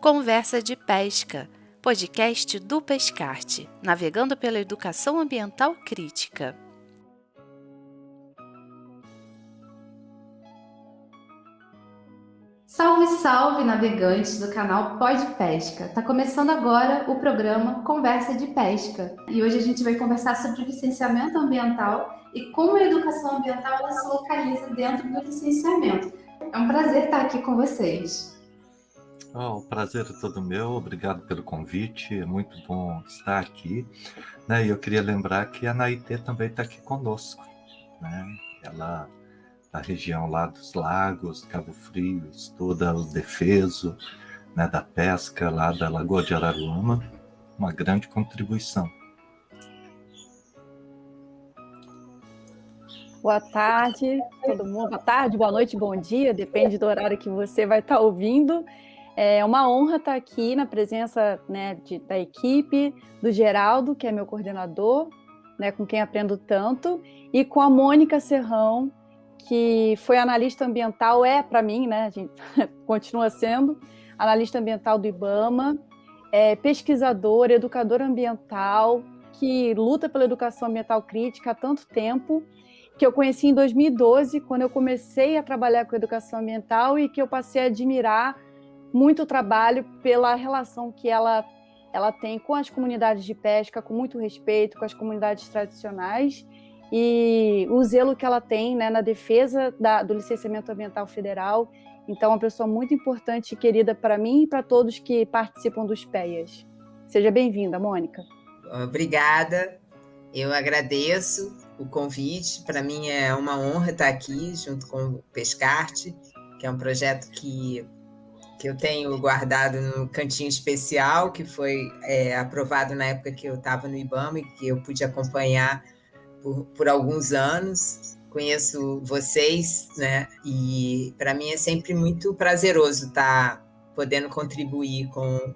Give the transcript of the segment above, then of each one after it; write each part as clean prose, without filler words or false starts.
Conversa de Pesca, podcast do Pescarte, navegando pela educação ambiental crítica. Salve, salve, navegantes do canal Pode Pesca! Tá começando agora o programa Conversa de Pesca. E hoje a gente vai conversar sobre o licenciamento ambiental e como a educação ambiental ela se localiza dentro do licenciamento. É um prazer estar aqui com vocês. O prazer é todo meu, obrigado pelo convite, é muito bom estar aqui, né? E eu queria lembrar que a Naitê também está aqui conosco, né? Ela, da região lá dos lagos, Cabo Frio, estuda o defeso, né, da pesca lá da Lagoa de Araruama, uma grande contribuição. Boa tarde, todo mundo. Boa tarde, boa noite, bom dia, depende do horário que você vai estar ouvindo. É uma honra estar aqui na presença, né, da equipe, do Geraldo, que é meu coordenador, né, com quem aprendo tanto, e com a Mônica Serrão, que foi analista ambiental, para mim, né, a gente continua sendo analista ambiental do IBAMA, pesquisadora, educadora ambiental, que luta pela educação ambiental crítica há tanto tempo, que eu conheci em 2012, quando eu comecei a trabalhar com educação ambiental e que eu passei a admirar muito o trabalho pela relação que ela tem com as comunidades de pesca, com muito respeito, com as comunidades tradicionais, e o zelo que ela tem, né, na defesa do licenciamento ambiental federal. Então, é uma pessoa muito importante e querida para mim e para todos que participam dos PEAs. Seja bem-vinda, Mônica. Obrigada, eu agradeço o convite. Para mim é uma honra estar aqui junto com o Pescarte, que é um projeto que eu tenho guardado no cantinho especial, que foi aprovado na época que eu estava no IBAMA e que eu pude acompanhar por alguns anos. Conheço vocês, né? E para mim é sempre muito prazeroso estar podendo contribuir com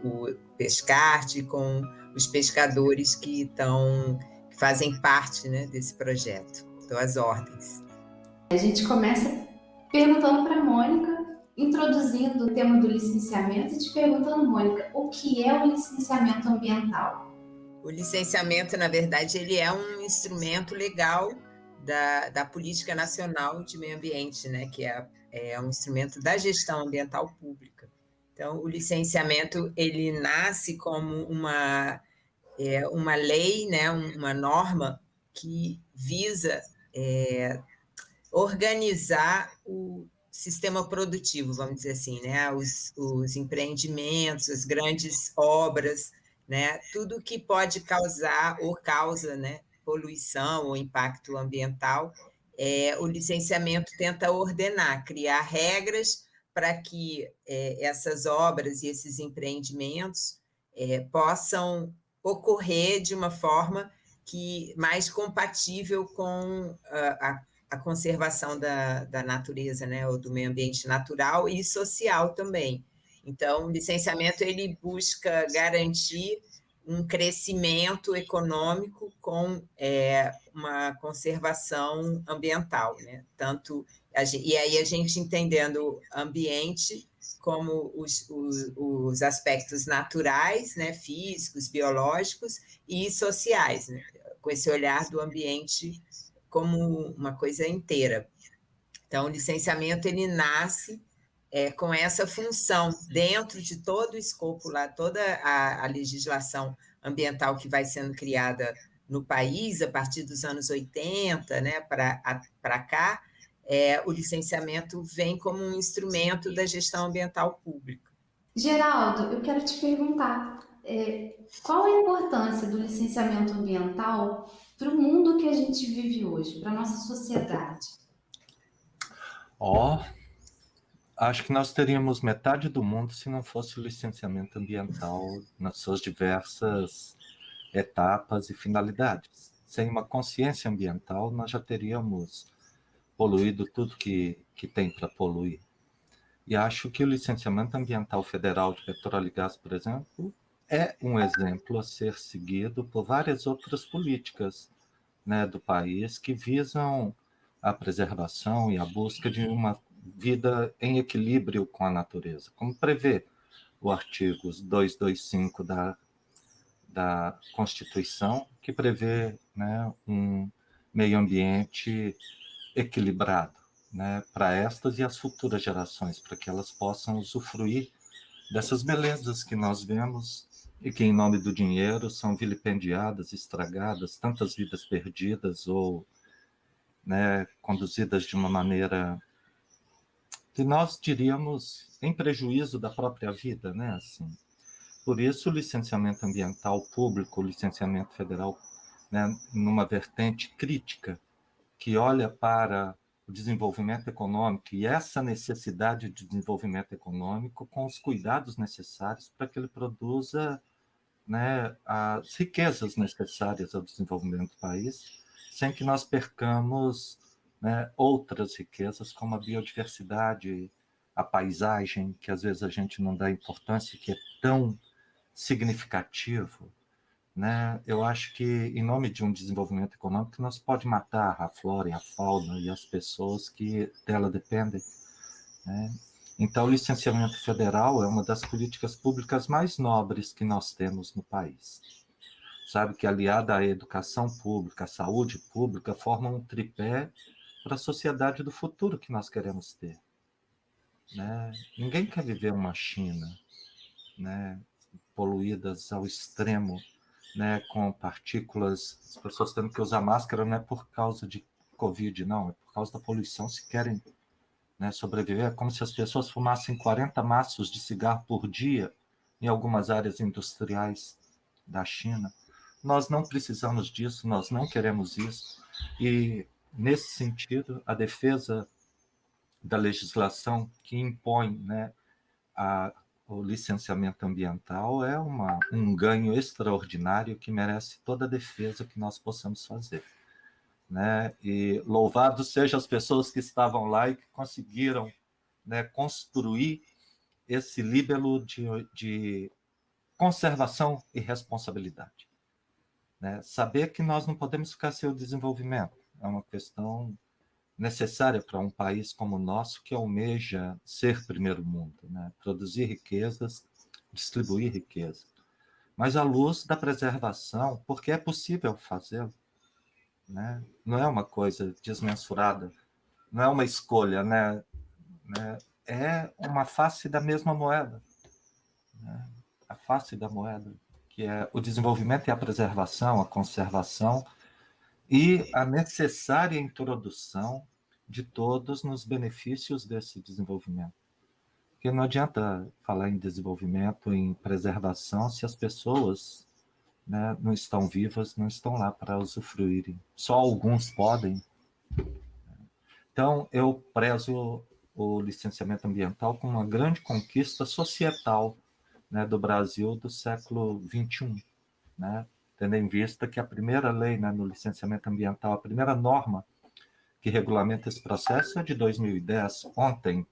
o Pescarte, com os pescadores que fazem parte, né, desse projeto. Estou às ordens. A gente começa perguntando para a Mônica, introduzindo o tema do licenciamento e te perguntando, Mônica, o que é o licenciamento ambiental? O licenciamento, na verdade, ele é um instrumento legal da Política Nacional de Meio Ambiente, né? Que é um instrumento da gestão ambiental pública. Então, o licenciamento ele nasce como uma lei, né? Uma norma que visa organizar o sistema produtivo, vamos dizer assim, né? Os empreendimentos, as grandes obras, né? Tudo que pode causar ou causa, né, poluição ou impacto ambiental, o licenciamento tenta ordenar, criar regras para que essas obras e esses empreendimentos possam ocorrer de uma forma mais compatível com a conservação da natureza, né, ou do meio ambiente natural e social também. Então, o licenciamento ele busca garantir um crescimento econômico com uma conservação ambiental, né? E aí a gente entendendo ambiente como os aspectos naturais, né, físicos, biológicos e sociais, né, com esse olhar do ambiente como uma coisa inteira. Então, o licenciamento ele nasce com essa função dentro de todo o escopo lá, toda a legislação ambiental que vai sendo criada no país a partir dos anos 80, né, para cá, o licenciamento vem como um instrumento da gestão ambiental pública. Geraldo, eu quero te perguntar, qual a importância do licenciamento ambiental para o mundo que a gente vive hoje, para a nossa sociedade? Acho que nós teríamos metade do mundo se não fosse o licenciamento ambiental nas suas diversas etapas e finalidades. Sem uma consciência ambiental, nós já teríamos poluído tudo que tem para poluir. E acho que o licenciamento ambiental federal de petróleo e gás, por exemplo, é um exemplo a ser seguido por várias outras políticas, né, do país que visam a preservação e a busca de uma vida em equilíbrio com a natureza, como prevê o artigo 225 da Constituição, que prevê, né, um meio ambiente equilibrado, né, para estas e as futuras gerações, para que elas possam usufruir dessas belezas que nós vemos e que, em nome do dinheiro, são vilipendiadas, estragadas, tantas vidas perdidas ou, né, conduzidas de uma maneira que nós diríamos em prejuízo da própria vida, né, assim. Por isso, o licenciamento ambiental público, o licenciamento federal, né, numa vertente crítica, que olha para o desenvolvimento econômico e essa necessidade de desenvolvimento econômico com os cuidados necessários para que ele produza, né, as riquezas necessárias ao desenvolvimento do país, sem que nós percamos, né, outras riquezas como a biodiversidade, a paisagem, que às vezes a gente não dá importância, que é tão significativo, né? Eu acho que, em nome de um desenvolvimento econômico, nós pode matar a flora e a fauna e as pessoas que dela dependem, né? Então, o licenciamento federal é uma das políticas públicas mais nobres que nós temos no país. Sabe que, aliada à educação pública, à saúde pública, forma um tripé para a sociedade do futuro que nós queremos ter, né? Ninguém quer viver uma China, né, poluídas ao extremo, né, com partículas, as pessoas tendo que usar máscara não é por causa de Covid, não, é por causa da poluição, se querem, né, sobreviver. É como se as pessoas fumassem 40 maços de cigarro por dia em algumas áreas industriais da China. Nós não precisamos disso, nós não queremos isso, e, nesse sentido, a defesa da legislação que impõe, né, o licenciamento ambiental é um ganho extraordinário que merece toda a defesa que nós possamos fazer, né? E louvados sejam as pessoas que estavam lá e que conseguiram, né, construir esse líbelo de conservação e responsabilidade, né? Saber que nós não podemos ficar sem o desenvolvimento é uma questão necessária para um país como o nosso, que almeja ser primeiro mundo, né? Produzir riquezas, distribuir riqueza, mas à luz da preservação, porque é possível fazê-lo, né? Não é uma coisa desmensurada, não é uma escolha, né? É uma face da mesma moeda, né? A face da moeda, que é o desenvolvimento e a preservação, a conservação, e a necessária introdução de todos nos benefícios desse desenvolvimento. Porque não adianta falar em desenvolvimento, em preservação, se as pessoas, né, não estão vivas, não estão lá para usufruírem. Só alguns podem. Então, eu prezo o licenciamento ambiental como uma grande conquista societal, né, do Brasil do século XXI, né? Tendo em vista que a primeira lei, né, no licenciamento ambiental, a primeira norma que regulamenta esse processo é de 2010, ontem,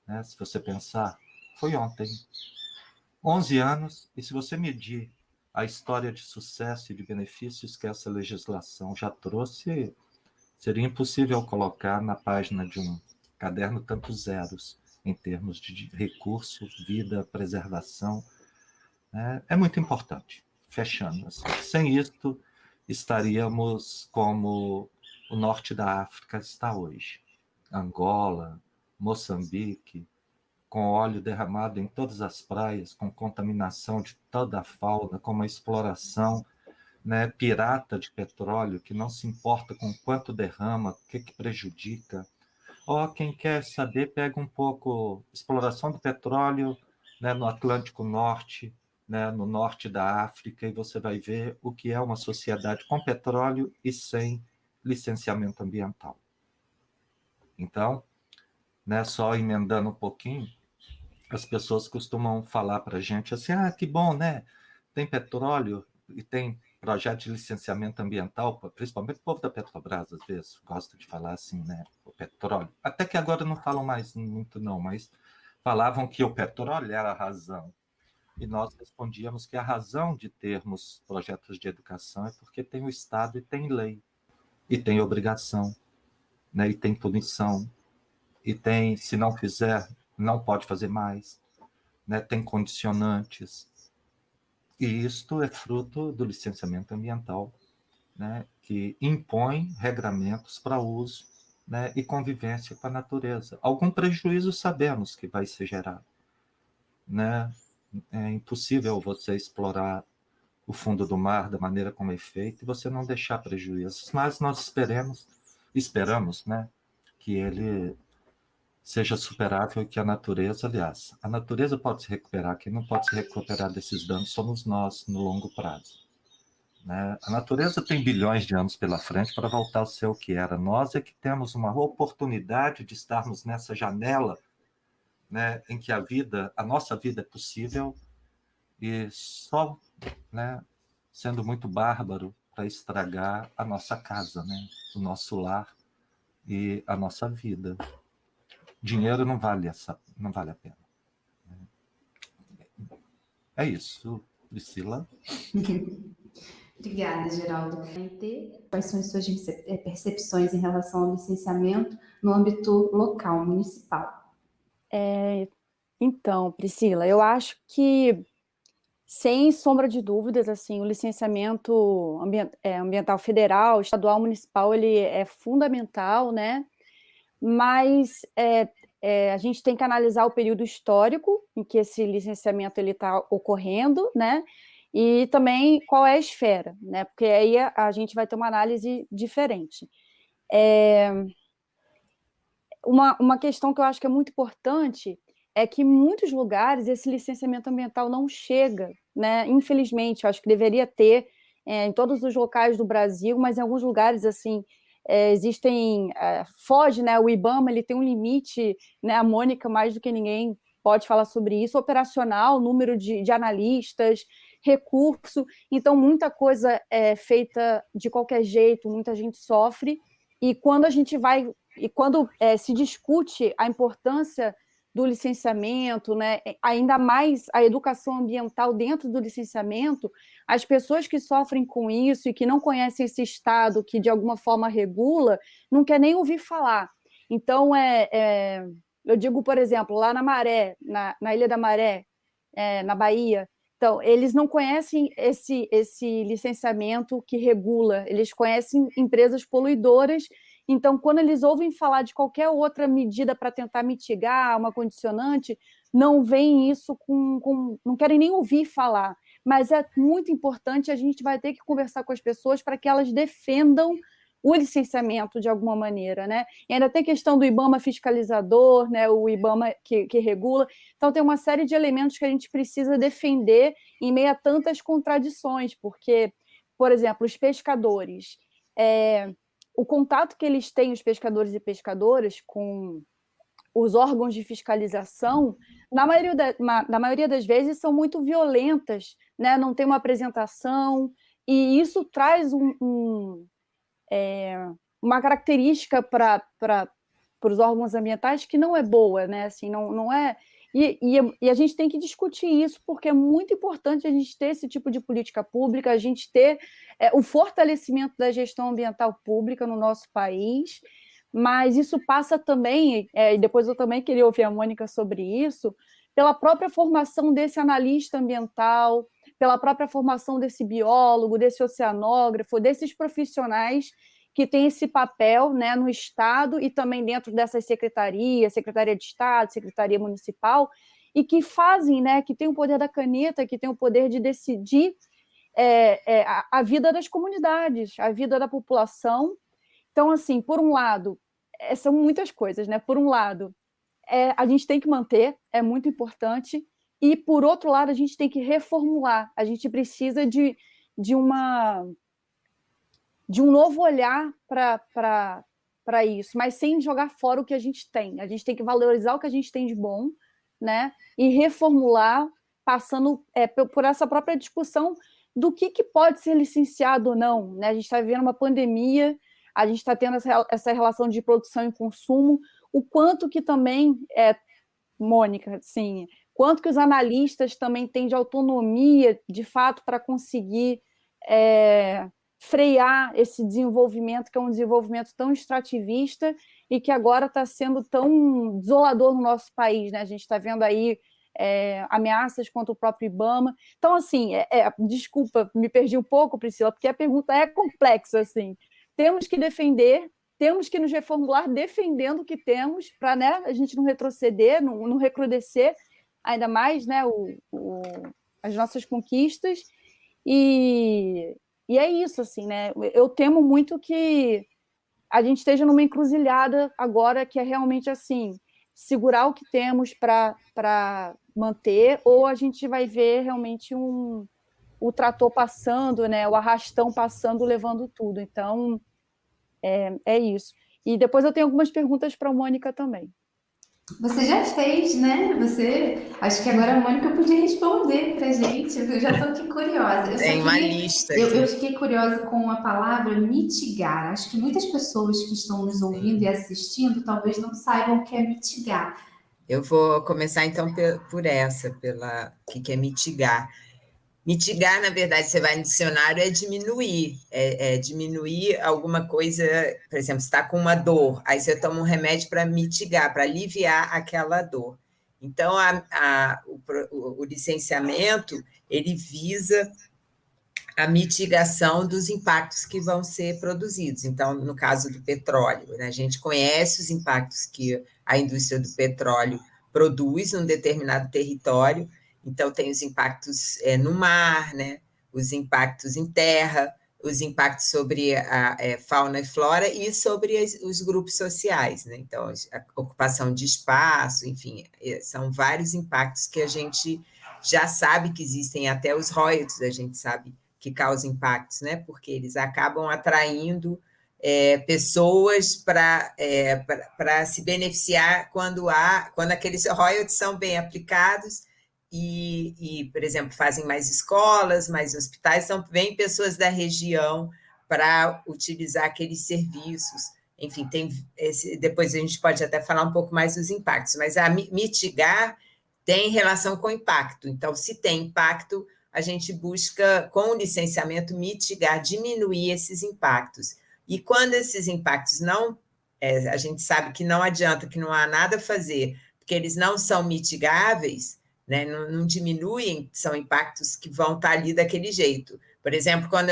né, se você pensar, foi ontem. 11 anos, e se você medir a história de sucesso e de benefícios que essa legislação já trouxe, seria impossível colocar na página de um caderno tantos zeros em termos de recurso, vida, preservação, né? É muito importante. Fechando. Assim. Sem isto, estaríamos como o norte da África está hoje. Angola, Moçambique, com óleo derramado em todas as praias, com contaminação de toda a fauna, com uma exploração, né, pirata de petróleo, que não se importa com quanto derrama, o que prejudica. Quem quer saber, pega um pouco exploração do petróleo, né, no Atlântico Norte, né, no norte da África, e você vai ver o que é uma sociedade com petróleo e sem licenciamento ambiental. Então, né, só emendando um pouquinho, as pessoas costumam falar para a gente assim, que bom, né? Tem petróleo e tem projeto de licenciamento ambiental, principalmente o povo da Petrobras, às vezes, gosta de falar assim, né? O petróleo. Até que agora não falam mais muito, não, mas falavam que o petróleo era a razão. E nós respondíamos que a razão de termos projetos de educação é porque tem o Estado e tem lei, e tem obrigação, né? E tem punição, e tem, se não fizer, não pode fazer mais, né, tem condicionantes. E isto é fruto do licenciamento ambiental, né, que impõe regramentos para uso, né, e convivência com a natureza. Algum prejuízo sabemos que vai ser gerado, né? É impossível você explorar o fundo do mar da maneira como é feito e você não deixar prejuízos, mas nós esperamos, né, que ele seja superável e que a natureza, aliás, a natureza pode se recuperar, quem não pode se recuperar desses danos somos nós no longo prazo. Né? A natureza tem bilhões de anos pela frente para voltar a ser o que era. Nós é que temos uma oportunidade de estarmos nessa janela, né, em que a nossa vida é possível e só, né, sendo muito bárbaro para estragar a nossa casa, né, o nosso lar e a nossa vida. Dinheiro não vale a pena. É isso, Priscila. Obrigada, Geraldo. Quais são as suas percepções em relação ao licenciamento no âmbito local, municipal? Então, Priscila, eu acho que, sem sombra de dúvidas, assim, o licenciamento ambiental federal, estadual, municipal, ele é fundamental, né? Mas a gente tem que analisar o período histórico em que esse licenciamento está ocorrendo, né? E também qual é a esfera, né? Porque aí a gente vai ter uma análise diferente. Uma questão que eu acho que é muito importante é que em muitos lugares esse licenciamento ambiental não chega, né? Infelizmente, eu acho que deveria ter em todos os locais do Brasil, mas em alguns lugares, assim, foge, né? O IBAMA, ele tem um limite, né? A Mônica, mais do que ninguém, pode falar sobre isso, operacional, número de analistas, recurso, então muita coisa é feita de qualquer jeito, muita gente sofre, e quando se discute a importância do licenciamento, né, ainda mais a educação ambiental dentro do licenciamento, as pessoas que sofrem com isso e que não conhecem esse Estado que de alguma forma regula, não quer nem ouvir falar. Então, eu digo, por exemplo, lá na Maré, na Ilha da Maré, na Bahia, então, eles não conhecem esse licenciamento que regula, eles conhecem empresas poluidoras. Então, quando eles ouvem falar de qualquer outra medida para tentar mitigar uma condicionante, não veem isso não querem nem ouvir falar. Mas é muito importante, a gente vai ter que conversar com as pessoas para que elas defendam o licenciamento de alguma maneira, né? E ainda tem questão do IBAMA fiscalizador, né? O IBAMA que regula. Então, tem uma série de elementos que a gente precisa defender em meio a tantas contradições, porque, por exemplo, os pescadores, o contato que eles têm, os pescadores e pescadoras, com os órgãos de fiscalização, na maioria das vezes, são muito violentas, né? Não tem uma apresentação, e isso traz uma característica para os órgãos ambientais que não é boa, né? Assim, não é. E a gente tem que discutir isso, porque é muito importante a gente ter esse tipo de política pública, a gente ter o fortalecimento da gestão ambiental pública no nosso país, mas isso passa também, e depois eu também queria ouvir a Mônica sobre isso, pela própria formação desse analista ambiental, pela própria formação desse biólogo, desse oceanógrafo, desses profissionais que têm esse papel, né, no Estado e também dentro dessas secretarias, Secretaria de Estado, Secretaria Municipal, e que fazem, né, que tem o poder da caneta, que tem o poder de decidir a vida das comunidades, a vida da população. Então, assim, por um lado, são muitas coisas, né? Por um lado, a gente tem que manter, é muito importante, e, por outro lado, a gente tem que reformular, a gente precisa de um novo olhar para isso, mas sem jogar fora o que a gente tem. A gente tem que valorizar o que a gente tem de bom, né? E reformular, passando por essa própria discussão do que pode ser licenciado ou não, né? A gente está vivendo uma pandemia, a gente está tendo essa relação de produção e consumo, o quanto que também, Mônica, assim, quanto que os analistas também têm de autonomia, de fato, para conseguir frear esse desenvolvimento, que é um desenvolvimento tão extrativista e que agora está sendo tão desolador no nosso país, né? A gente está vendo aí ameaças contra o próprio IBAMA. Então, assim, desculpa, me perdi um pouco, Priscila, porque a pergunta é complexa, assim. Temos que defender, temos que nos reformular defendendo o que temos para, né, a gente não retroceder, não recrudescer ainda mais, né, as nossas conquistas. E é isso, assim, né? Eu temo muito que a gente esteja numa encruzilhada agora que é realmente assim, segurar o que temos para manter, ou a gente vai ver realmente o trator passando, né? O arrastão passando, levando tudo. Então, é isso. E depois eu tenho algumas perguntas para a Mônica também. Você já fez, né? Acho que agora a Mônica podia responder para a gente. Eu já estou aqui curiosa. Tem uma lista Eu aqui. fiquei curiosa com a palavra mitigar. Acho que muitas pessoas que estão nos ouvindo e assistindo talvez não saibam o que é mitigar. Eu vou começar, então, por essa, o que é mitigar. Mitigar, na verdade, você vai no dicionário, é diminuir. É diminuir alguma coisa, por exemplo, você está com uma dor, aí você toma um remédio para mitigar, para aliviar aquela dor. Então, o licenciamento, ele visa a mitigação dos impactos que vão ser produzidos. Então, no caso do petróleo, né, a gente conhece os impactos que a indústria do petróleo produz num determinado território. Então, tem os impactos no mar, né, os impactos em terra, os impactos sobre a fauna e flora e sobre os grupos sociais, né? Então, a ocupação de espaço, enfim, são vários impactos que a gente já sabe que existem, até os royalties a gente sabe que causam impactos, né? Porque eles acabam atraindo pessoas para se beneficiar quando aqueles royalties são bem aplicados e, por exemplo, fazem mais escolas, mais hospitais, então vêm pessoas da região para utilizar aqueles serviços. Enfim, depois a gente pode até falar um pouco mais dos impactos, mas a mitigar tem relação com impacto. Então, se tem impacto, a gente busca, com o licenciamento, mitigar, diminuir esses impactos. E quando esses impactos não... a gente sabe que não adianta, que não há nada a fazer, porque eles não são mitigáveis, né, não diminuem, são impactos que vão estar ali daquele jeito. Por exemplo, quando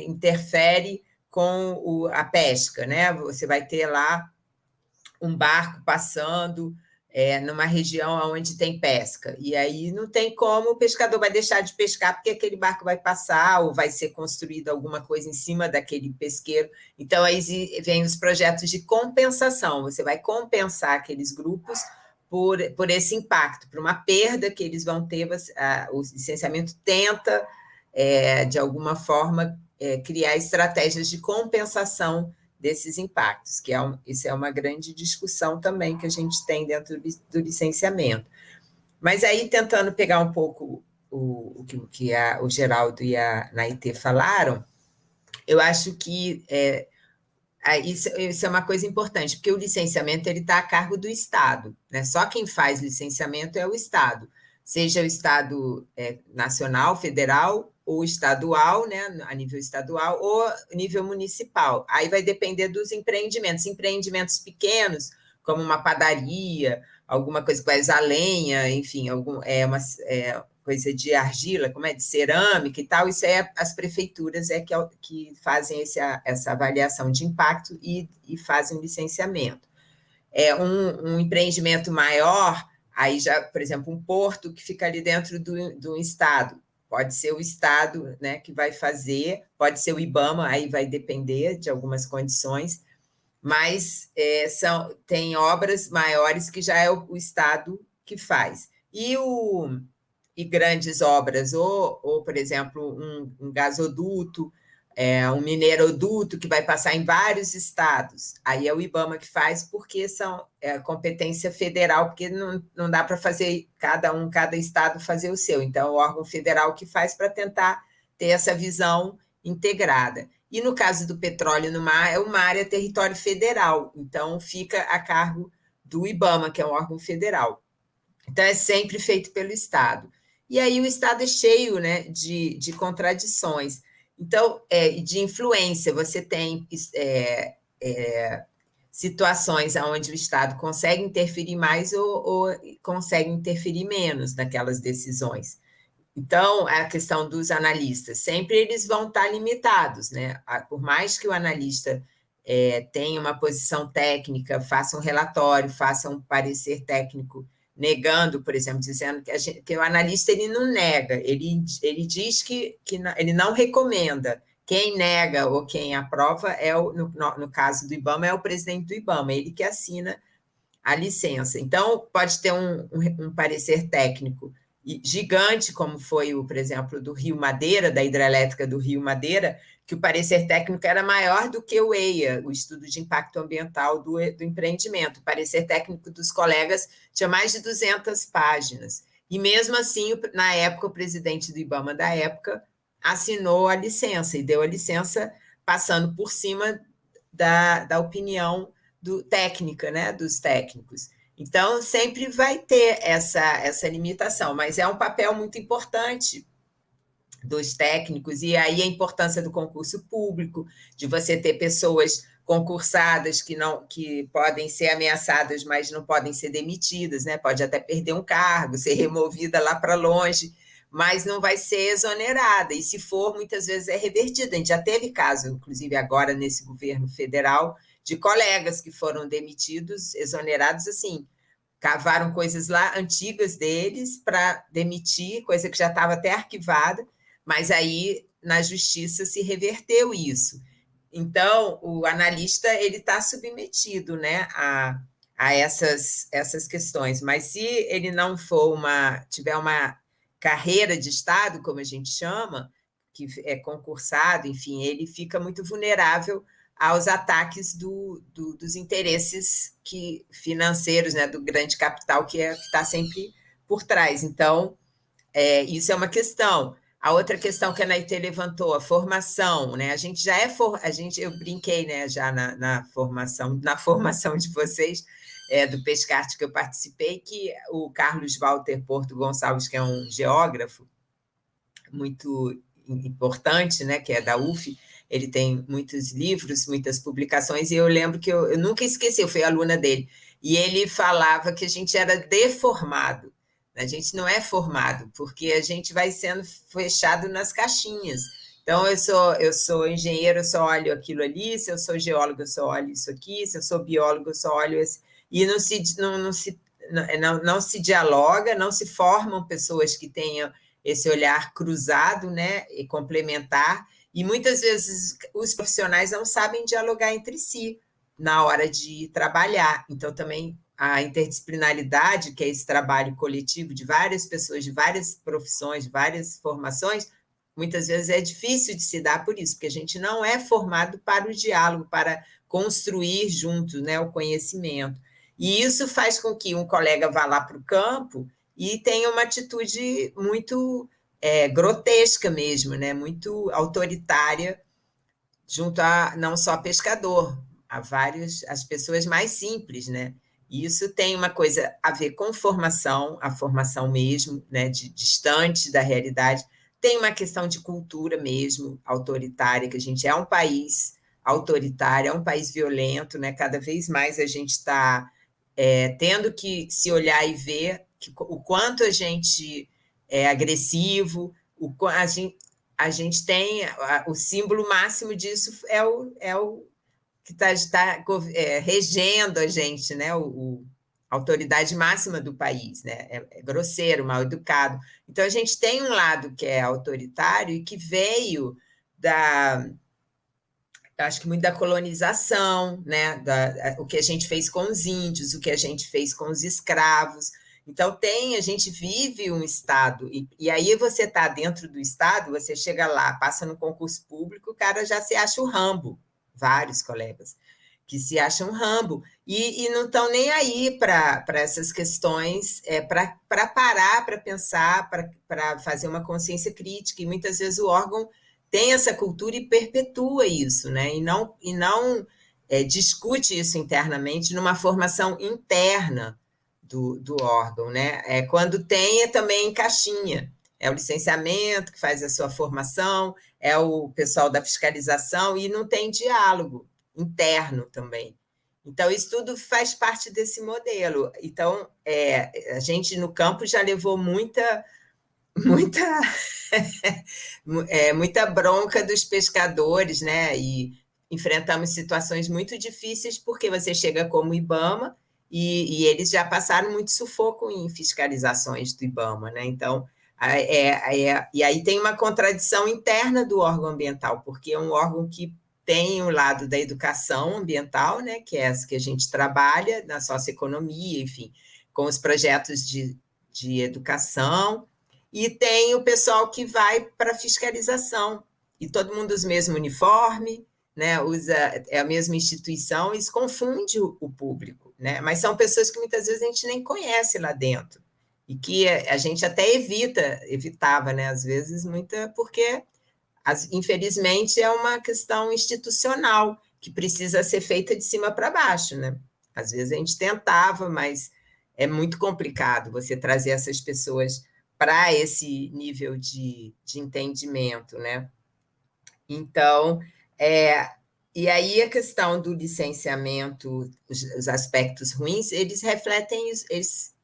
interfere com a pesca, né? Você vai ter lá um barco passando numa região onde tem pesca, e aí não tem como, o pescador vai deixar de pescar porque aquele barco vai passar, ou vai ser construída alguma coisa em cima daquele pesqueiro. Então, aí vem os projetos de compensação, você vai compensar aqueles grupos por esse impacto, por uma perda que eles vão ter. O licenciamento tenta, de alguma forma, criar estratégias de compensação desses impactos, isso é uma grande discussão também que a gente tem dentro do licenciamento. Mas aí, tentando pegar um pouco o que o Geraldo e a Naitê falaram, eu acho que isso é uma coisa importante, porque o licenciamento está a cargo do Estado, né? Só quem faz licenciamento é o Estado, seja o Estado nacional, federal, ou estadual, né, a nível estadual, ou nível municipal. Aí vai depender dos empreendimentos pequenos, como uma padaria, alguma coisa que vai usar lenha, enfim, uma coisa de argila, como de cerâmica e tal, isso as prefeituras que fazem essa avaliação de impacto e fazem o licenciamento. Um empreendimento maior, aí já, por exemplo, um porto que fica ali dentro do estado, pode ser o Estado, né, que vai fazer, pode ser o IBAMA, aí vai depender de algumas condições, mas tem obras maiores que já é o Estado que faz. E grandes obras, ou por exemplo, um gasoduto, um mineroduto que vai passar em vários estados. Aí é o IBAMA que faz, porque é competência federal, porque não dá para fazer cada estado fazer o seu. Então, é o órgão federal que faz para tentar ter essa visão integrada. E no caso do petróleo no mar, o mar é território federal, então fica a cargo do IBAMA, que é um órgão federal. Então, é sempre feito pelo Estado. E aí o Estado é cheio, né, de contradições. Então, de influência, você tem situações onde o Estado consegue interferir mais ou consegue interferir menos naquelas decisões. Então, a questão dos analistas, sempre eles vão estar limitados, né? Por mais que o analista tenha uma posição técnica, faça um relatório, faça um parecer técnico negando, por exemplo, dizendo que o analista ele não nega, ele diz que ele não recomenda. Quem nega ou quem aprova, no caso do IBAMA, é o presidente do IBAMA, ele que assina a licença. Então, pode ter um parecer técnico gigante, como foi, por exemplo, do Rio Madeira, da hidrelétrica do Rio Madeira, que o parecer técnico era maior do que o EIA, o Estudo de Impacto Ambiental do Empreendimento. O parecer técnico dos colegas tinha mais de 200 páginas. E, mesmo assim, na época, o presidente do IBAMA da época assinou a licença e deu a licença passando por cima da opinião técnica, né, dos técnicos. Então, sempre vai ter essa limitação, mas é um papel muito importante dos técnicos, e aí a importância do concurso público, de você ter pessoas concursadas que podem ser ameaçadas, mas não podem ser demitidas, né? Pode até perder um cargo, ser removida lá para longe, mas não vai ser exonerada, e se for, muitas vezes é revertida. A gente já teve caso, inclusive agora nesse governo federal, de colegas que foram demitidos, exonerados assim, cavaram coisas lá antigas deles para demitir, coisa que já estava até arquivada, mas aí na justiça se reverteu isso. Então, o analista ele está submetido, né, a essas questões, mas se ele não tiver uma carreira de Estado, como a gente chama, que é concursado, enfim, ele fica muito vulnerável aos ataques dos interesses financeiros, né, do grande capital que está sempre por trás. Então, isso é uma questão. A outra questão que a Naitê levantou, a formação, né? A gente já eu brinquei, né, já na formação de vocês, do Pescarte que eu participei, que o Carlos Walter Porto Gonçalves, que é um geógrafo muito importante, né, que é da UF, ele tem muitos livros, muitas publicações, e eu lembro que eu nunca esqueci, eu fui aluna dele, e ele falava que a gente era deformado. A gente não é formado, porque a gente vai sendo fechado nas caixinhas. Então, eu sou engenheiro, eu só olho aquilo ali, se eu sou geólogo, eu só olho isso aqui, se eu sou biólogo, eu só olho esse... E não se dialoga, não se formam pessoas que tenham esse olhar cruzado, né, e complementar, e muitas vezes os profissionais não sabem dialogar entre si na hora de trabalhar. Então, também a interdisciplinaridade, que é esse trabalho coletivo de várias pessoas, de várias profissões, de várias formações, muitas vezes é difícil de se dar por isso, porque a gente não é formado para o diálogo, para construir juntos, né, o conhecimento. E isso faz com que um colega vá lá para o campo e tenha uma atitude muito grotesca mesmo, né, muito autoritária, junto a não só pescador, as pessoas mais simples, né? E isso tem uma coisa a ver com formação, a formação mesmo, né, distante da realidade. Tem uma questão de cultura mesmo, autoritária, que a gente é um país autoritário, é um país violento, né? Cada vez mais a gente está tendo que se olhar e ver o quanto a gente é agressivo, a gente tem o símbolo máximo disso é o que está regendo a gente, né? A autoridade máxima do país, né? É grosseiro, mal educado. Então, a gente tem um lado que é autoritário e que veio acho que muito da colonização, né? O que a gente fez com os índios, o que a gente fez com os escravos. Então, a gente vive um Estado, e aí você está dentro do Estado, você chega lá, passa no concurso público, o cara já se acha o Rambo, vários colegas que se acham Rambo, e não estão nem aí para essas questões, para parar, para pensar, para fazer uma consciência crítica, e muitas vezes o órgão tem essa cultura e perpetua isso, né? E não discute isso internamente numa formação interna do órgão, né? Quando tem, também em caixinha. É o licenciamento que faz a sua formação, é o pessoal da fiscalização, e não tem diálogo interno também. Então, isso tudo faz parte desse modelo. Então, a gente no campo já levou muita muita bronca dos pescadores, né? E enfrentamos situações muito difíceis porque você chega como IBAMA e eles já passaram muito sufoco em fiscalizações do IBAMA, né? Então, e aí tem uma contradição interna do órgão ambiental, porque é um órgão que tem o lado da educação ambiental, né? Que é essa que a gente trabalha na socioeconomia, enfim, com os projetos de educação, e tem o pessoal que vai para fiscalização, e todo mundo usa o mesmo uniforme, né? É a mesma instituição, e isso confunde o público, né? Mas são pessoas que muitas vezes a gente nem conhece lá dentro, e que a gente até evitava, né? Às vezes, porque, infelizmente, é uma questão institucional que precisa ser feita de cima para baixo, né? Às vezes a gente tentava, mas é muito complicado você trazer essas pessoas para esse nível de entendimento, né? Então, e aí a questão do licenciamento, os aspectos ruins, eles refletem,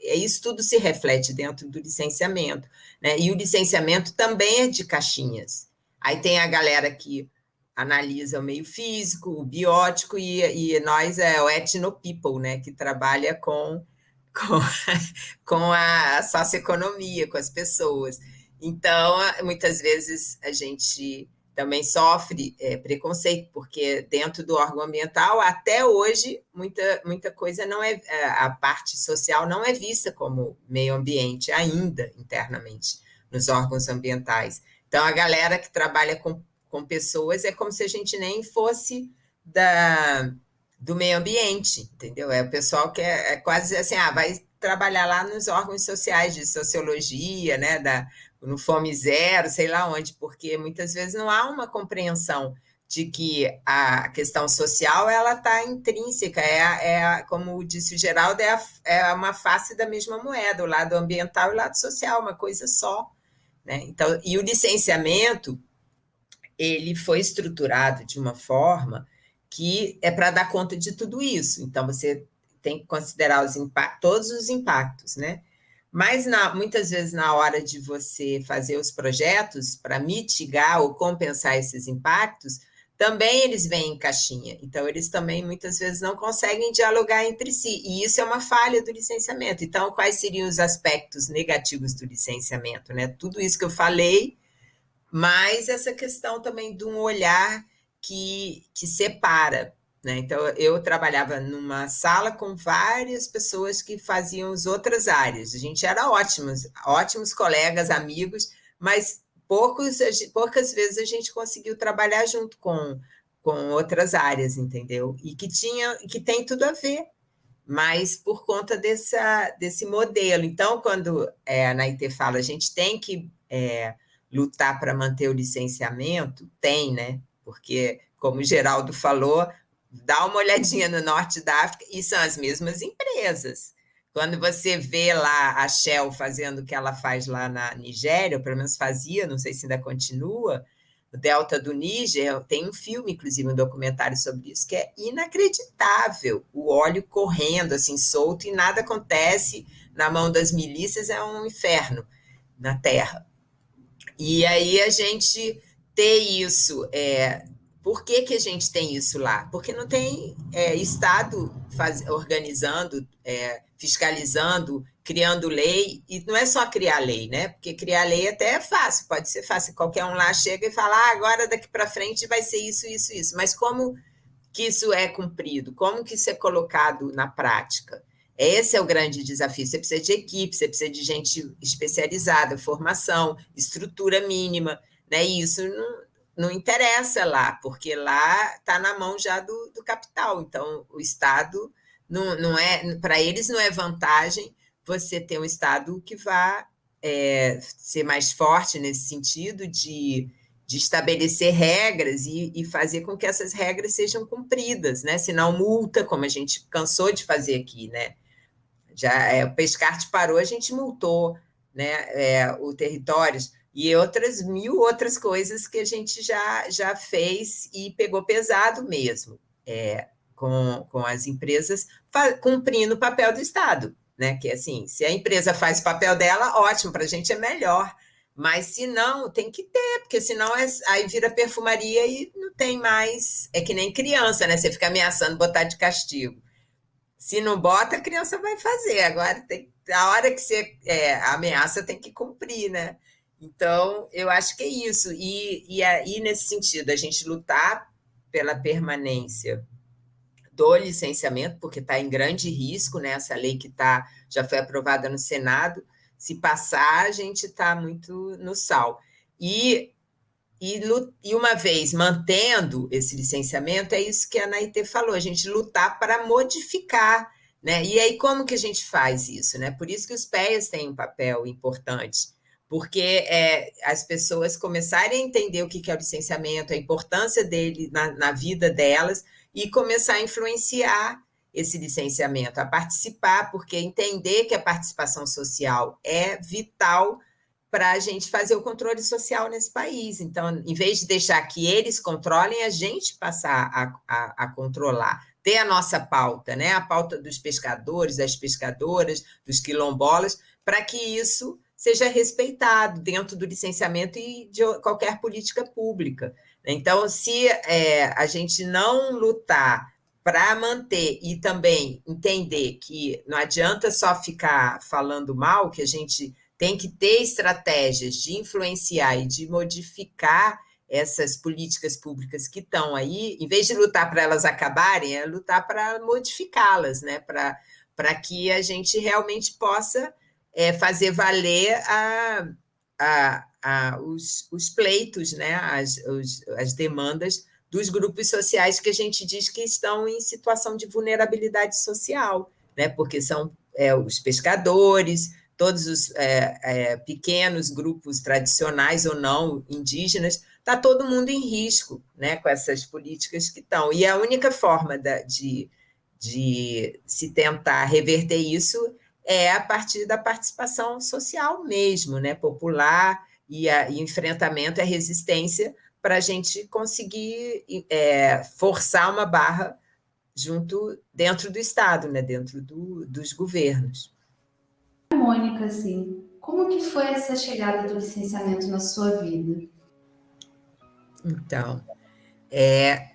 isso tudo se reflete dentro do licenciamento, né? E o licenciamento também é de caixinhas. Aí tem a galera que analisa o meio físico, o biótico, e nós o etnopeople, né? Que trabalha com a socioeconomia, com as pessoas. Então, muitas vezes a gente também sofre preconceito, porque dentro do órgão ambiental, até hoje, muita coisa não é, a parte social não é vista como meio ambiente ainda, internamente, nos órgãos ambientais. Então, a galera que trabalha com pessoas é como se a gente nem fosse do meio ambiente, entendeu? É o pessoal que é quase assim, vai trabalhar lá nos órgãos sociais de sociologia, né, no Fome Zero, sei lá onde, porque muitas vezes não há uma compreensão de que a questão social ela está intrínseca, como disse o Geraldo, é uma face da mesma moeda, o lado ambiental e o lado social, uma coisa só, né? Então, e o licenciamento, ele foi estruturado de uma forma que é para dar conta de tudo isso. Então, você tem que considerar todos os impactos, né? Mas, muitas vezes, na hora de você fazer os projetos para mitigar ou compensar esses impactos, também eles vêm em caixinha. Então, eles também, muitas vezes, não conseguem dialogar entre si. E isso é uma falha do licenciamento. Então, quais seriam os aspectos negativos do licenciamento, né? Tudo isso que eu falei, mas essa questão também de um olhar que separa, né? Então, eu trabalhava numa sala com várias pessoas que faziam as outras áreas. A gente era ótimos colegas, amigos, mas poucas vezes a gente conseguiu trabalhar junto com outras áreas, entendeu? E que tem tudo a ver, mas por conta desse modelo. Então, quando a Naitê fala, a gente tem que lutar para manter o licenciamento, tem, né? Porque, como o Geraldo falou, dá uma olhadinha no norte da África e são as mesmas empresas. Quando você vê lá a Shell fazendo o que ela faz lá na Nigéria, ou pelo menos fazia, não sei se ainda continua, o Delta do Níger, tem um filme, inclusive, um documentário sobre isso, que é inacreditável. O óleo correndo, assim, solto, e nada acontece. Na mão das milícias é um inferno na terra. E aí a gente ter isso, por que a gente tem isso lá? Porque não tem Estado organizando, fiscalizando, criando lei, e não é só criar lei, né? Porque criar lei até é fácil, pode ser fácil, qualquer um lá chega e fala, agora daqui para frente vai ser isso, isso, isso, mas como que isso é cumprido? Como que isso é colocado na prática? Esse é o grande desafio. Você precisa de equipe, você precisa de gente especializada, formação, estrutura mínima, né? E isso não interessa lá, porque lá está na mão já do capital. Então, o Estado não é, para eles não é vantagem você ter um Estado que vá ser mais forte nesse sentido de estabelecer regras e fazer com que essas regras sejam cumpridas, né? Senão multa, como a gente cansou de fazer aqui, né? Já o Pescarte parou, a gente multou, né? O Territórios e mil outras coisas que a gente já fez e pegou pesado mesmo, com as empresas, cumprindo o papel do Estado, né? Que assim, se a empresa faz o papel dela, ótimo, para a gente é melhor. Mas se não, tem que ter, porque senão aí vira perfumaria e não tem mais. É que nem criança, né? Você fica ameaçando botar de castigo. Se não bota, a criança vai fazer. Agora, a hora que você a ameaça tem que cumprir, né? Então, eu acho que é isso. E aí, nesse sentido, a gente lutar pela permanência do licenciamento, porque está em grande risco, né? Essa lei que já foi aprovada no Senado. Se passar, a gente está muito no sal. E uma vez mantendo esse licenciamento, é isso que a Naitê falou, a gente lutar para modificar, né? E aí, como que a gente faz isso, né? Por isso que os PEAs têm um papel importante, porque as pessoas começarem a entender o que é o licenciamento, a importância dele na vida delas, e começar a influenciar esse licenciamento, a participar, porque entender que a participação social é vital para a gente fazer o controle social nesse país. Então, em vez de deixar que eles controlem, a gente passar a controlar, ter a nossa pauta, né? A pauta dos pescadores, das pescadoras, dos quilombolas, para que isso seja respeitado dentro do licenciamento e de qualquer política pública. Então, se a gente não lutar para manter e também entender que não adianta só ficar falando mal, que a gente tem que ter estratégias de influenciar e de modificar essas políticas públicas que estão aí, em vez de lutar para elas acabarem, é lutar para modificá-las, né? Para que a gente realmente possa fazer valer os pleitos, né? As demandas dos grupos sociais que a gente diz que estão em situação de vulnerabilidade social, né? Porque são os pescadores, todos os pequenos grupos tradicionais ou não, indígenas, está todo mundo em risco, né, com essas políticas que estão. E a única forma de se tentar reverter isso é a partir da participação social mesmo, né, popular, e enfrentamento à resistência, para a gente conseguir forçar uma barra dentro do Estado, né, dentro dos governos. Mônica, assim, como que foi essa chegada do licenciamento na sua vida? Então,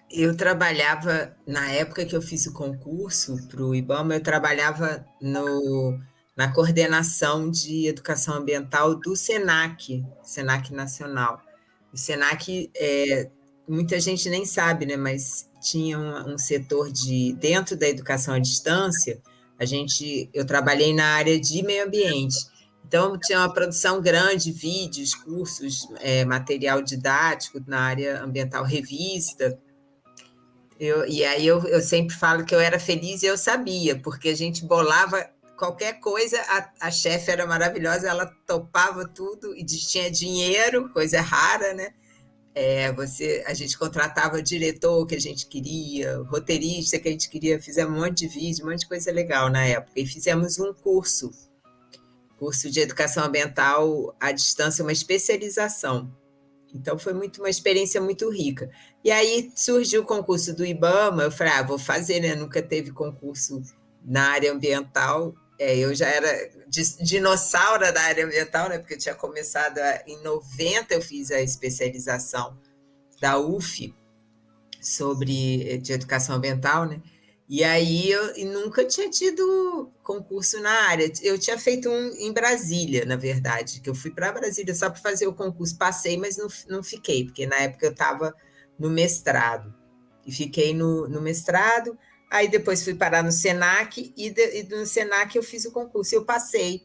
eu trabalhava, na época que eu fiz o concurso para o IBAMA, eu trabalhava na coordenação de educação ambiental do SENAC Nacional. O SENAC, muita gente nem sabe, né, mas tinha um setor dentro da educação à distância, eu trabalhei na área de meio ambiente. Então, tinha uma produção grande, vídeos, cursos, material didático na área ambiental, revista. E aí eu sempre falo que eu era feliz e eu sabia, porque a gente bolava qualquer coisa, a chefe era maravilhosa, ela topava tudo e tinha dinheiro, coisa rara, né? A gente contratava o diretor que a gente queria, o roteirista que a gente queria, fizemos um monte de vídeo, um monte de coisa legal na época. E fizemos um curso de educação ambiental à distância, uma especialização. Então, foi uma experiência muito rica. E aí surgiu o concurso do IBAMA, eu falei, vou fazer, né? Nunca teve concurso na área ambiental. Eu já era dinossauro da área ambiental, né? Porque eu tinha começado em 90, eu fiz a especialização da UF de educação ambiental, né? E aí eu nunca tinha tido concurso na área. Eu tinha feito um em Brasília, na verdade, que eu fui para Brasília só para fazer o concurso. Passei, mas não fiquei, porque na época eu estava no mestrado. E fiquei no mestrado, aí depois fui parar no SENAC, e no SENAC eu fiz o concurso. Eu passei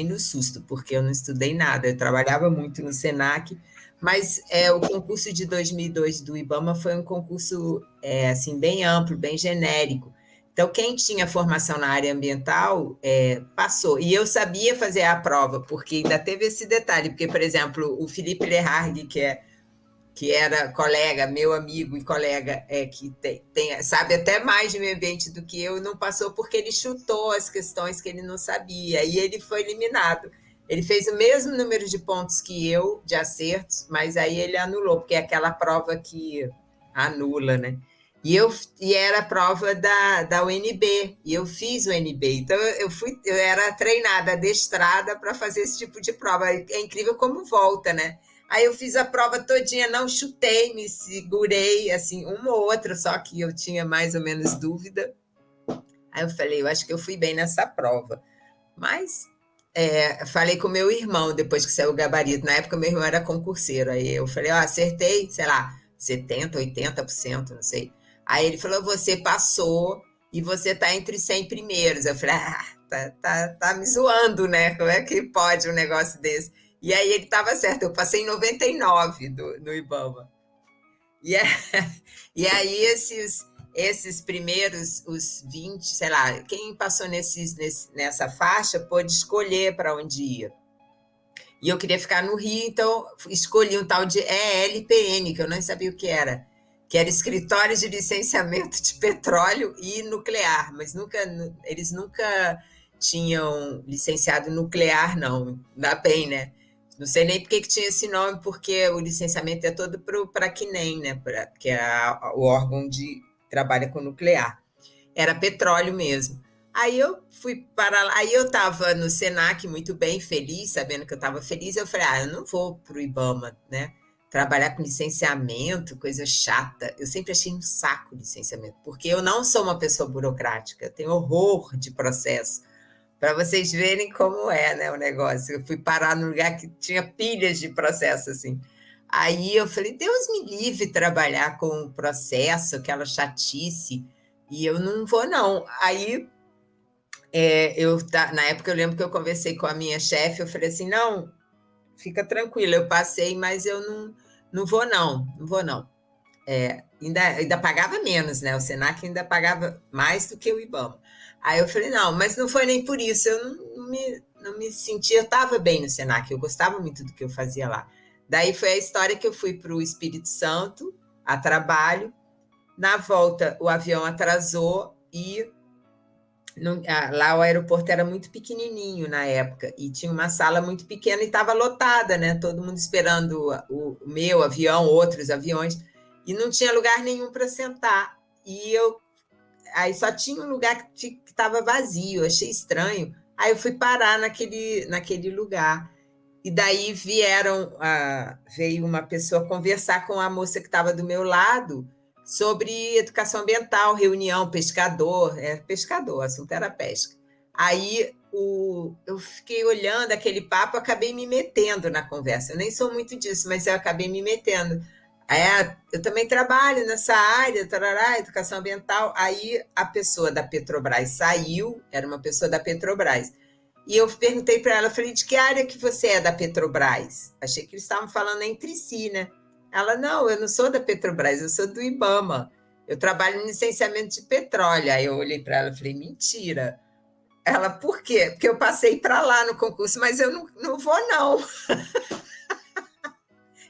no susto, porque eu não estudei nada. Eu trabalhava muito no SENAC, mas o concurso de 2002 do IBAMA foi um concurso assim, bem amplo, bem genérico. Então, quem tinha formação na área ambiental passou. E eu sabia fazer a prova, porque ainda teve esse detalhe, porque, por exemplo, o Felipe Lehargue, que era colega, meu amigo e colega, que sabe até mais de meio ambiente do que eu, não passou porque ele chutou as questões que ele não sabia, e ele foi eliminado. Ele fez o mesmo número de pontos que eu, de acertos, mas aí ele anulou, porque é aquela prova que anula, né? E era a prova da UNB, e eu fiz o UNB. Então, eu era treinada, adestrada para fazer esse tipo de prova. É incrível como volta, né? Aí eu fiz a prova todinha, não chutei, me segurei, assim, uma ou outra, só que eu tinha mais ou menos dúvida. Aí eu falei, eu acho que eu fui bem nessa prova. Mas falei com o meu irmão, depois que saiu o gabarito. Na época, meu irmão era concurseiro. Aí eu falei, acertei, sei lá, 70%, 80%, não sei. Aí ele falou, você passou e você está entre os 100 primeiros. Eu falei, tá me zoando, né? Como é que pode um negócio desse? E aí ele estava certo, eu passei em 99 no IBAMA. E aí esses primeiros, os 20, sei lá, quem passou nessa faixa pôde escolher para onde ia. E eu queria ficar no Rio, então escolhi um tal de ELPN, que eu não sabia o que era Escritório de Licenciamento de Petróleo e Nuclear, mas eles nunca tinham licenciado nuclear, não. Ainda bem, né? Não sei nem por que tinha esse nome, porque o licenciamento é todo para a CNEM, né? Que é o órgão que trabalha com nuclear. Era petróleo mesmo. Aí eu fui para lá, aí eu estava no Senac muito bem, feliz, sabendo que eu estava feliz. Eu falei, eu não vou para o IBAMA, né? Trabalhar com licenciamento, coisa chata. Eu sempre achei um saco licenciamento, porque eu não sou uma pessoa burocrática, eu tenho horror de processo. Para vocês verem como é, né, o negócio. Eu fui parar num lugar que tinha pilhas de processo, assim. Aí eu falei, Deus me livre trabalhar com processo, aquela chatice, e eu não vou, não. Aí, na época, eu lembro que eu conversei com a minha chefe, eu falei assim, não, fica tranquila, eu passei, mas eu não vou, não. Ainda pagava menos, né? O Senac ainda pagava mais do que o IBAMA. Aí eu falei, não, mas não foi nem por isso, eu não me sentia, eu estava bem no Senac, eu gostava muito do que eu fazia lá. Daí foi a história que eu fui para o Espírito Santo, a trabalho. Na volta, o avião atrasou e lá o aeroporto era muito pequenininho na época e tinha uma sala muito pequena e estava lotada, né? Todo mundo esperando o meu avião, outros aviões, e não tinha lugar nenhum para sentar. E aí só tinha um lugar que estava vazio, achei estranho. Aí eu fui parar naquele lugar. E daí veio uma pessoa conversar com a moça que estava do meu lado sobre educação ambiental, reunião, pescador, o assunto era pesca. Aí eu fiquei olhando aquele papo, acabei me metendo na conversa. Eu nem sou muito disso, mas eu acabei me metendo. Eu também trabalho nessa área, educação ambiental. Aí a pessoa da Petrobras saiu, era uma pessoa da Petrobras. E eu perguntei para ela, falei, de que área que você é da Petrobras? Achei que eles estavam falando entre si, né? Ela, não, eu não sou da Petrobras, eu sou do IBAMA. Eu trabalho no licenciamento de petróleo. Aí eu olhei para ela e falei, mentira. Ela, por quê? Porque eu passei para lá no concurso, mas eu não vou, não.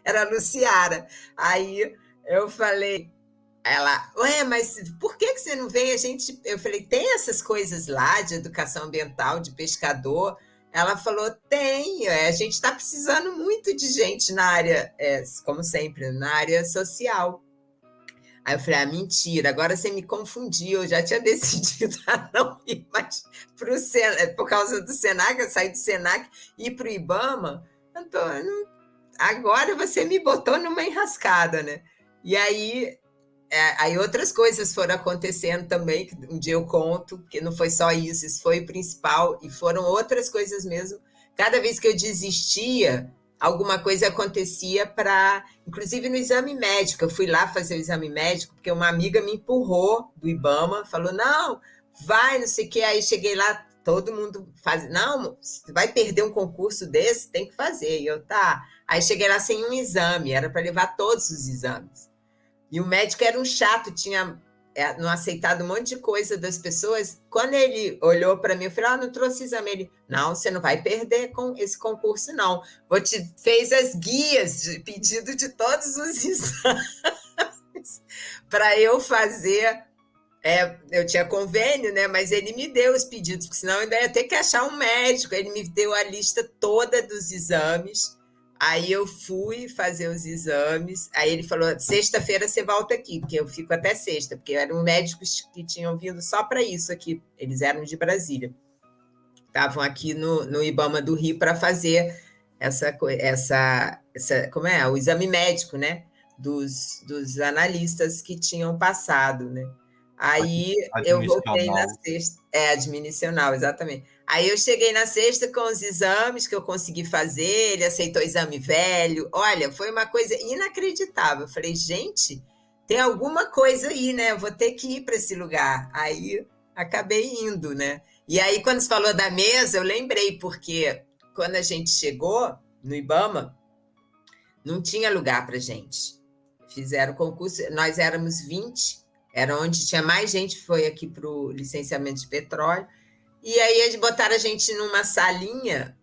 Era a Luciara. Aí eu falei, ela, mas por que você não vem? Eu falei, tem essas coisas lá de educação ambiental, de pescador? Ela falou, tem, a gente está precisando muito de gente na área, como sempre, na área social. Aí eu falei, mentira, agora você me confundiu, eu já tinha decidido a não ir mais para o Senac, por causa do Senac, eu saí do Senac e ir para o IBAMA. Agora você me botou numa enrascada, né? E aí outras coisas foram acontecendo também, que um dia eu conto, que não foi só isso foi o principal, e foram outras coisas mesmo. Cada vez que eu desistia, alguma coisa acontecia inclusive no exame médico. Eu fui lá fazer o exame médico, porque uma amiga me empurrou do IBAMA, falou, não, vai, não sei o quê. Aí cheguei lá, todo mundo faz, não, você vai perder um concurso desse, tem que fazer. E eu, tá. Aí cheguei lá sem um exame, era para levar todos os exames. E o médico era um chato, tinha não aceitado um monte de coisa das pessoas. Quando ele olhou para mim, eu falei, não trouxe exame. Ele, não, você não vai perder com esse concurso, não. Fez as guias de pedido de todos os exames para eu fazer. Eu tinha convênio, né? Mas ele me deu os pedidos, porque senão eu ainda ia ter que achar um médico. Ele me deu a lista toda dos exames, Aí eu fui fazer os exames, aí ele falou, sexta-feira você volta aqui, porque eu fico até sexta, porque eram médicos que tinham vindo só para isso aqui, eles eram de Brasília. Estavam aqui no IBAMA do Rio para fazer como é? O exame médico, né? Dos analistas que tinham passado, né? Aí eu voltei na sexta. Admissional, exatamente. Aí eu cheguei na sexta com os exames que eu consegui fazer, ele aceitou o exame velho. Olha, foi uma coisa inacreditável. Eu falei, gente, tem alguma coisa aí, né? Eu vou ter que ir para esse lugar. Aí acabei indo, né? E aí, quando você falou da mesa, eu lembrei, porque quando a gente chegou no IBAMA, não tinha lugar para gente. Fizeram concurso, nós éramos 20, era onde tinha mais gente, foi aqui para o licenciamento de petróleo, e aí eles botaram a gente numa salinha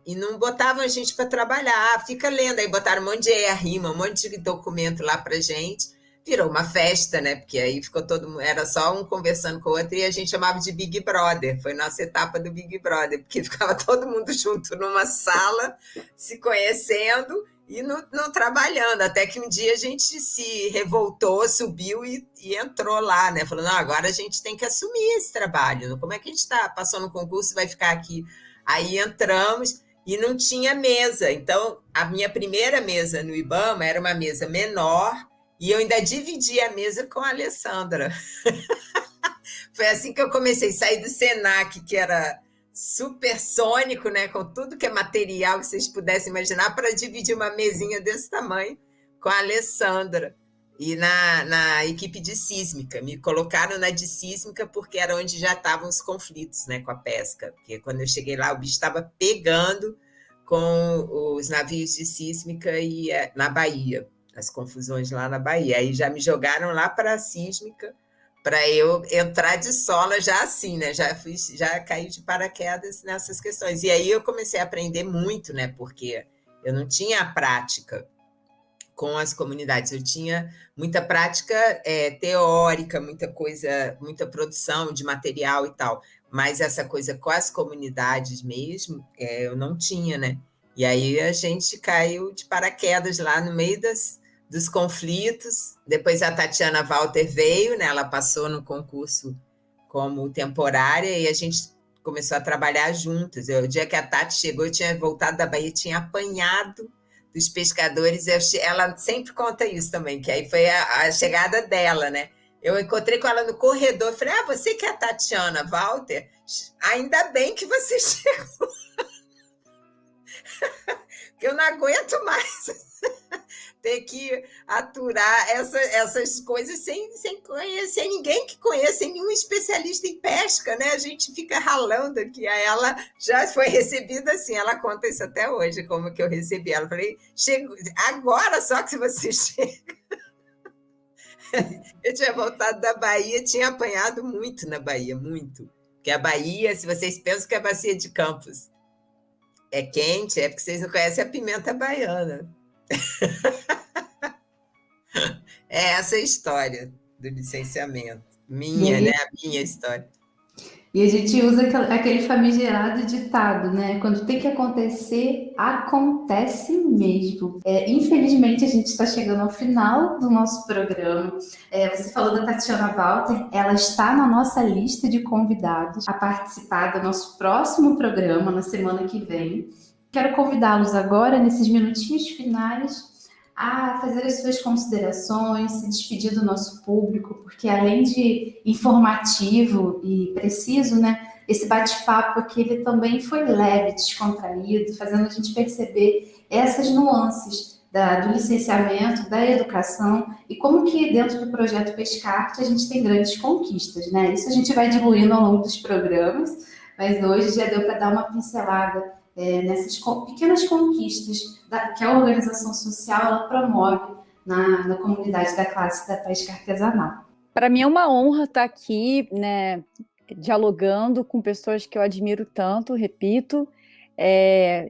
e não botavam a gente para trabalhar, fica lendo, aí botaram um monte de rima, um monte de documento lá para gente, virou uma festa, né? Porque aí ficou todo mundo, era só um conversando com o outro, e a gente chamava de Big Brother, foi nossa etapa do Big Brother, porque ficava todo mundo junto numa sala, se conhecendo, e não trabalhando, até que um dia a gente se revoltou, subiu e entrou lá, né? Falando, não, agora a gente tem que assumir esse trabalho. Como é que a gente está passando no concurso e vai ficar aqui? Aí entramos e não tinha mesa. Então, a minha primeira mesa no IBAMA era uma mesa menor e eu ainda dividi a mesa com a Alessandra. Foi assim que eu comecei a sair do Senac, que era supersônico, né, com tudo que é material que vocês pudessem imaginar, para dividir uma mesinha desse tamanho com a Alessandra. E na equipe de sísmica, me colocaram na de sísmica porque era onde já estavam os conflitos, né, com a pesca, porque quando eu cheguei lá o bicho estava pegando com os navios de sísmica e na Bahia, as confusões lá na Bahia. Aí já me jogaram lá para a sísmica, para eu entrar de sola já assim, né? Já caí de paraquedas nessas questões. E aí eu comecei a aprender muito, né? Porque eu não tinha a prática com as comunidades, eu tinha muita prática teórica, muita coisa, muita produção de material e tal, mas essa coisa com as comunidades mesmo, eu não tinha, né? E aí a gente caiu de paraquedas lá no meio dos conflitos. Depois a Tatiana Walter veio, né? Ela passou no concurso como temporária e a gente começou a trabalhar juntas. O dia que a Tati chegou, eu tinha voltado da Bahia, tinha apanhado dos pescadores. Ela sempre conta isso também, que aí foi a chegada dela, né? Eu encontrei com ela no corredor, falei, você que é a Tatiana Walter? Ainda bem que você chegou. Que eu não aguento mais ter que aturar essas coisas sem conhecer ninguém que conheça, nenhum especialista em pesca, né? A gente fica ralando aqui. Aí ela já foi recebida assim, ela conta isso até hoje, como que eu recebi ela. Eu falei, agora só que você chega. Eu tinha voltado da Bahia, tinha apanhado muito na Bahia, muito. Porque a Bahia, se vocês pensam que a Bacia de Campos é quente, é porque vocês não conhecem a pimenta baiana. É essa a história do licenciamento. Né? A minha história. E a gente usa aquele famigerado ditado, né? Quando tem que acontecer, acontece mesmo. Infelizmente, a gente está chegando ao final do nosso programa. Você falou da Tatiana Walter, ela está na nossa lista de convidados a participar do nosso próximo programa na semana que vem. Quero convidá-los agora, nesses minutinhos finais, a fazer as suas considerações, se despedir do nosso público, porque além de informativo e preciso, né, esse bate-papo aqui ele também foi leve, descontraído, fazendo a gente perceber essas nuances do licenciamento, da educação e como que dentro do projeto Pescarte a gente tem grandes conquistas, né? Isso a gente vai diluindo ao longo dos programas, mas hoje já deu para dar uma pincelada nessas pequenas conquistas que a organização social ela promove na comunidade da classe da pesca artesanal. Para mim é uma honra estar aqui, né, dialogando com pessoas que eu admiro tanto, repito.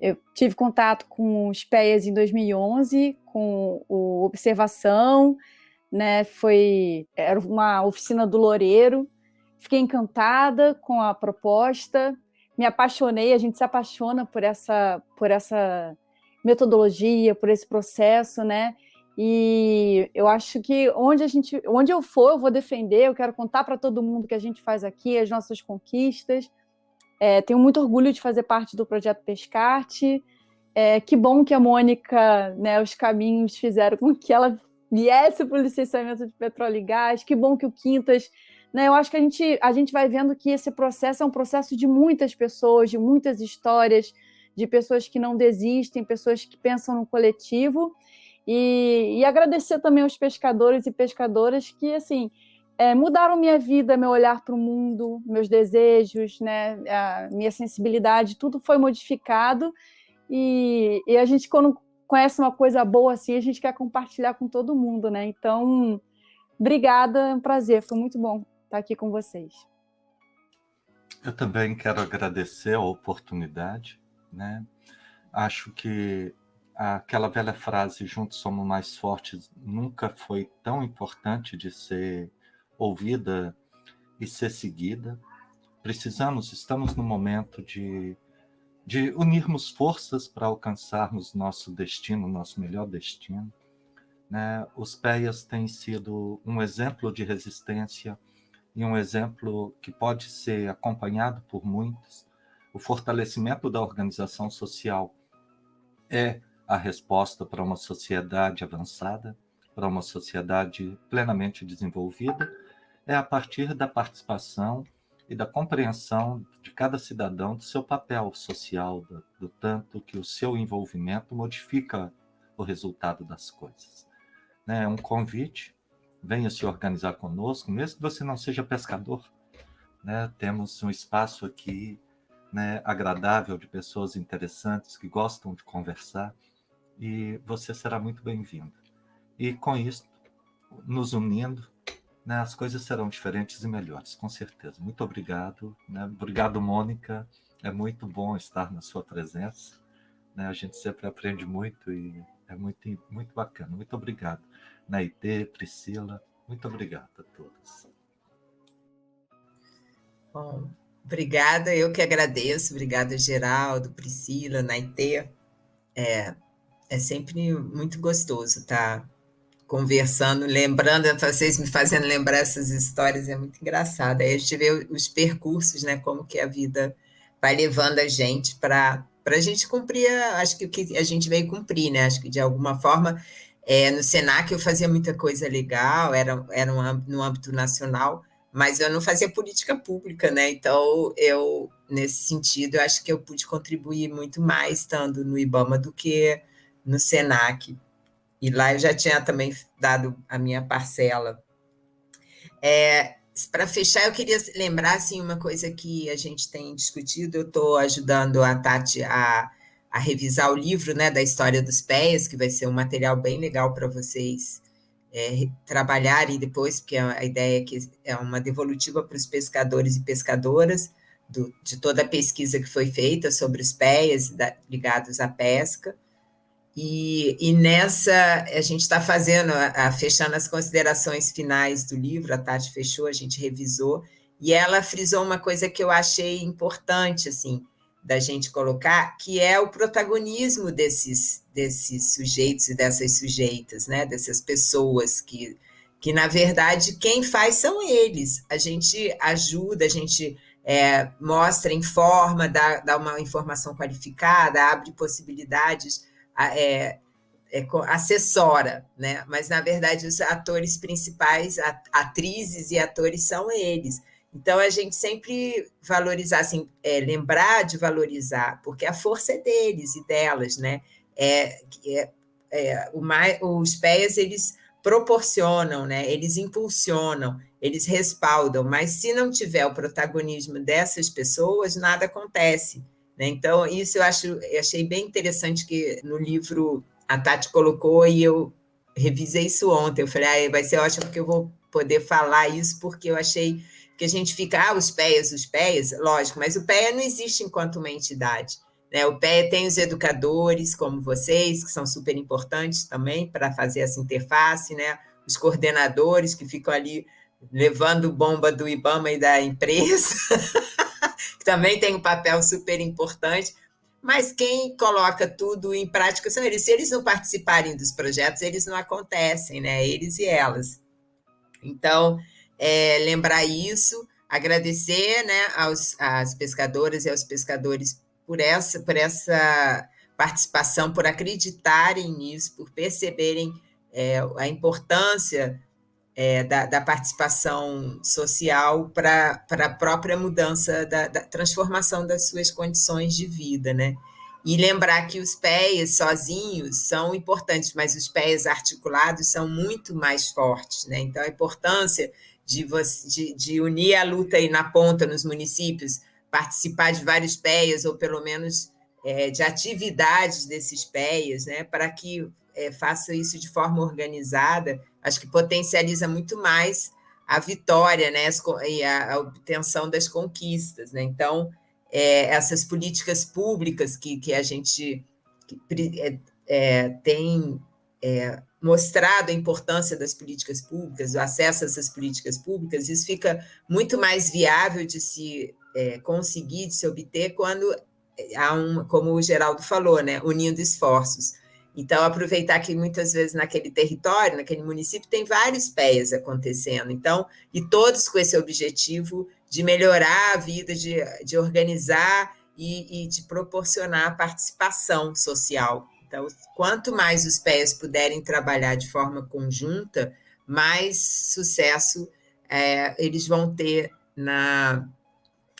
Eu tive contato com os PEAs em 2011, com o Observação, né, era uma oficina do Loureiro. Fiquei encantada com a proposta, me apaixonei, a gente se apaixona por essa metodologia, por esse processo, né? E eu acho que onde eu for, eu vou defender, eu quero contar para todo mundo o que a gente faz aqui, as nossas conquistas. Tenho muito orgulho de fazer parte do projeto Pescarte. Que bom que a Mônica, né, os caminhos fizeram com que ela viesse para o licenciamento de petróleo e gás. Que bom que o Quintas, né, eu acho que a gente vai vendo que esse processo é um processo de muitas pessoas, de muitas histórias, de pessoas que não desistem, pessoas que pensam no coletivo. E agradecer também aos pescadores e pescadoras que, assim, mudaram minha vida, meu olhar para o mundo, meus desejos, né, a minha sensibilidade, tudo foi modificado. E a gente, quando conhece uma coisa boa assim, a gente quer compartilhar com todo mundo, né? Então, obrigada, é um prazer, foi muito bom estar aqui com vocês. Eu também quero agradecer a oportunidade, né? Acho que aquela velha frase, juntos somos mais fortes, nunca foi tão importante de ser ouvida e ser seguida. Estamos no momento de unirmos forças para alcançarmos nosso destino, nosso melhor destino, né? Os PEAs têm sido um exemplo de resistência e um exemplo que pode ser acompanhado por muitos. O fortalecimento da organização social é a resposta para uma sociedade avançada, para uma sociedade plenamente desenvolvida, é a partir da participação e da compreensão de cada cidadão do seu papel social, do tanto que o seu envolvimento modifica o resultado das coisas. É um convite, venha se organizar conosco, mesmo que você não seja pescador, né? Temos um espaço aqui, né, agradável, de pessoas interessantes que gostam de conversar, e você será muito bem-vindo. E com isso, nos unindo, né, as coisas serão diferentes e melhores, com certeza. Muito obrigado, né? Obrigado, Mônica. É muito bom estar na sua presença, né? A gente sempre aprende muito e é muito, muito bacana. Muito obrigado. Naitê, Priscila, muito obrigado a todos. Bom, obrigada, eu que agradeço. Obrigada, Geraldo, Priscila, Naitê. É sempre muito gostoso estar conversando, lembrando, vocês me fazendo lembrar essas histórias, é muito engraçado. Aí a gente vê os percursos, né, como que a vida vai levando a gente para a gente cumprir, acho que o que a gente veio cumprir, né? Acho que de alguma forma, no Senac eu fazia muita coisa legal, era no âmbito nacional, mas eu não fazia política pública, né? Então, nesse sentido, eu acho que eu pude contribuir muito mais estando no IBAMA do que no Senac. E lá eu já tinha também dado a minha parcela. Para fechar, eu queria lembrar assim, uma coisa que a gente tem discutido. Eu estou ajudando a Tati a revisar o livro, né, da história dos PEAs, que vai ser um material bem legal para vocês trabalharem depois, porque a ideia é que é uma devolutiva para os pescadores e pescadoras de toda a pesquisa que foi feita sobre os PEAs ligados à pesca. E nessa, a gente está fazendo, fechando as considerações finais do livro, a Tati fechou, a gente revisou, e ela frisou uma coisa que eu achei importante, assim, da gente colocar, que é o protagonismo desses sujeitos e dessas sujeitas, né, dessas pessoas que, na verdade, quem faz são eles. A gente ajuda, a gente mostra, informa, dá uma informação qualificada, abre possibilidades, assessora, né? Mas, na verdade, os atores principais, atrizes e atores são eles. Então, a gente sempre valorizar, assim, lembrar de valorizar, porque a força é deles e delas, né? Os PEAs, eles proporcionam, né? Eles impulsionam, eles respaldam, mas se não tiver o protagonismo dessas pessoas, nada acontece. Então, isso eu achei bem interessante que no livro a Tati colocou e eu revisei isso ontem. Eu falei, vai ser ótimo porque eu vou poder falar isso, porque eu achei que a gente fica, os PEAs, lógico, mas o PEA não existe enquanto uma entidade, né? O PEA tem os educadores, como vocês, que são super importantes também para fazer essa interface, né? Os coordenadores que ficam ali levando bomba do IBAMA e da empresa, que também tem um papel super importante, mas quem coloca tudo em prática são eles. Se eles não participarem dos projetos, eles não acontecem, né? Eles e elas. Então, lembrar isso, agradecer, né, às pescadoras e aos pescadores por essa participação, por acreditarem nisso, por perceberem a importância da participação social para a própria mudança, da transformação das suas condições de vida, né? E lembrar que os PEAs sozinhos são importantes, mas os PEAs articulados são muito mais fortes, né? Então, a importância de unir a luta aí na ponta nos municípios, participar de vários PEAs, ou pelo menos de atividades desses PEAs, né? Para que faça isso de forma organizada, acho que potencializa muito mais a vitória, né? E a obtenção das conquistas, né? Então, essas políticas públicas que a gente tem mostrado a importância das políticas públicas, o acesso a essas políticas públicas, isso fica muito mais viável de se conseguir, de se obter, quando há como o Geraldo falou, né, unindo esforços. Então, aproveitar que muitas vezes naquele território, naquele município, tem vários PEAs acontecendo, então, e todos com esse objetivo de melhorar a vida, de organizar e de proporcionar participação social. Então, quanto mais os PEAs puderem trabalhar de forma conjunta, mais sucesso eles vão ter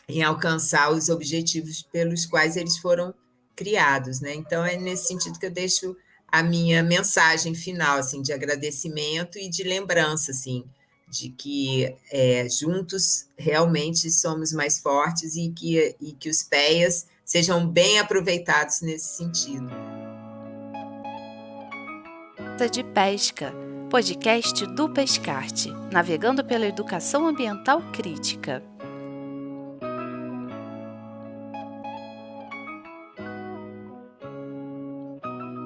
em alcançar os objetivos pelos quais eles foram criados, né? Então, é nesse sentido que eu deixo a minha mensagem final, assim, de agradecimento e de lembrança, assim, de que juntos realmente somos mais fortes e que os PEAs sejam bem aproveitados nesse sentido. De Pesca, podcast do Pescarte, navegando pela educação ambiental crítica.